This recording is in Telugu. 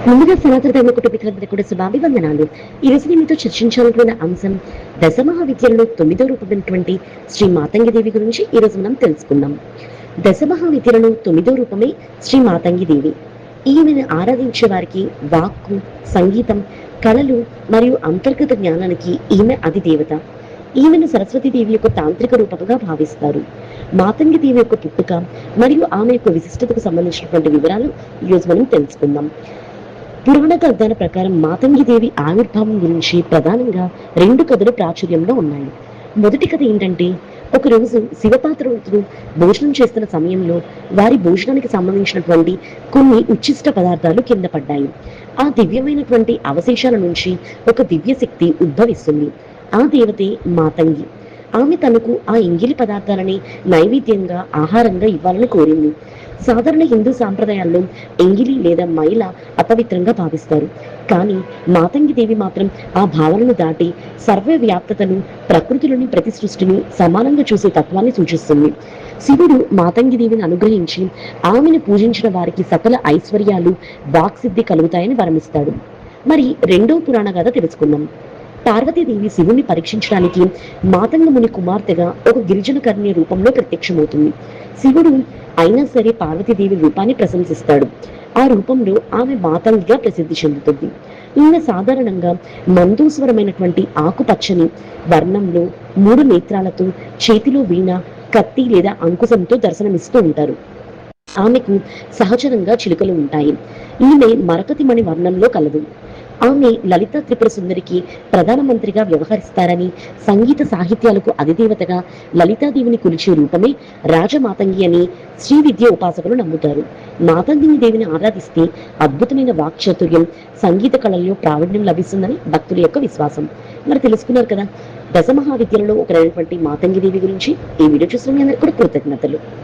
ముందుగా సనాతన ధర్మ కుటుంబీకులందరికీ కూడా శుభాభివందనాలు. ఈ రోజు నేను మీతో చర్చించాలనుకున్న అంశం దశమహావిద్యలలో 9వ రూపమైనటువంటి శ్రీ మాతంగి దేవి గురించి ఈ రోజు మనం తెలుసుకుందాం. దశమహావిద్యలలో 9వ రూపమే శ్రీ మాతంగి దేవి. ఈమెను ఆరాధించే వారికి వాక్కు, సంగీతం, కళలు మరియు అంతర్గత జ్ఞానానికి ఈమె అధిదేవత. ఈమెను సరస్వతీదేవి యొక్క తాంత్రిక రూపంగా భావిస్తారు. మాతంగి దేవి యొక్క పుట్టుక మరియు ఆమె యొక్క విశిష్టతకు సంబంధించినటువంటి వివరాలు ఈరోజు మనం తెలుసుకుందాం. పురాణ గ్రంథాల ప్రకారం మాతంగి దేవి ఆవిర్భావం గురించి ప్రధానంగా 2 కథలు ప్రాచుర్యంలో ఉన్నాయి. మొదటి కథ ఏంటంటే, ఒకరోజు శివపార్వతులు భోజనం చేస్తున్న సమయంలో వారి భోజనానికి సంబంధించినటువంటి కొన్ని ఉచ్చిష్ట పదార్థాలు కింద పడ్డాయి. ఆ దివ్యమైనటువంటి అవశేషాల నుంచి ఒక దివ్య శక్తి ఉద్భవిస్తుంది. ఆ దేవతే మాతంగి. ఆమె తనకు ఆ ఎంగిలి పదార్థాలని నైవేద్యంగా, ఆహారంగా ఇవ్వాలని కోరింది. సాధారణ హిందూ సాంప్రదాయాల్లో ఎంగిలి లేదా మైల అపవిత్రంగా భావిస్తారు. కానీ మాతంగి దేవి మాత్రం ఆ భావనను దాటి సర్వవ్యాప్తతను, ప్రకృతిలోని ప్రతి సృష్టిని సమానంగా చూసే తత్వాన్ని సూచిస్తుంది. శివుడు మాతంగి దేవిని అనుగ్రహించి ఆమెను పూజించిన వారికి సకల ఐశ్వర్యాలు, వాక్సిద్ధి కలుగుతాయని వరమిస్తాడు. మరి రెండో పురాణ గాథ తెలుసుకుందాం. పార్వతీదేవి శివుణ్ణి పరీక్షించడానికి మాతంగ ముని కుమార్తెగా ఒక గిరిజన కన్య రూపంలో ప్రత్యక్షమవుతుంది. శివుడు అయినా సరే పార్వతీదేవి రూపాన్ని ప్రశంసిస్తాడు. ఆ రూపంలో ఆమె మాతంగిగా ప్రసిద్ధి చెందుతుంది. ఈమె సాధారణంగా మందూస్వరమైనటువంటి ఆకుపచ్చని వర్ణంలో 3 నేత్రాలతో, చేతిలో వీణ, కత్తి లేదా అంకుశంతో దర్శనమిస్తూ ఉంటారు. ఆమెకు సహచరంగా చిలుకలు ఉంటాయి. ఈమె మరకతిమణి వర్ణంలో కలదు. ఆమె లలిత త్రిపుర సుందరికి ప్రధానమంత్రిగా వ్యవహరిస్తారని, సంగీత సాహిత్యాలకు అధిదేవతగా లలితాదేవిని కొలిచే రూపమే రాజమాతంగి అని శ్రీ విద్య ఉపాసకులు నమ్ముతారు. మాతంగిని దేవిని ఆరాధిస్తే అద్భుతమైన వాక్చాతుర్యం, సంగీత కళల్లో ప్రావీణ్యం లభిస్తుందని భక్తుల యొక్క విశ్వాసం. మరి తెలుసుకున్నారు కదా, దశమహావిద్యలలో ఒకరైనటువంటి మాతంగి దేవి గురించి. ఈ వీడియో చూసిన మీ అందరికీ కూడా కృతజ్ఞతలు.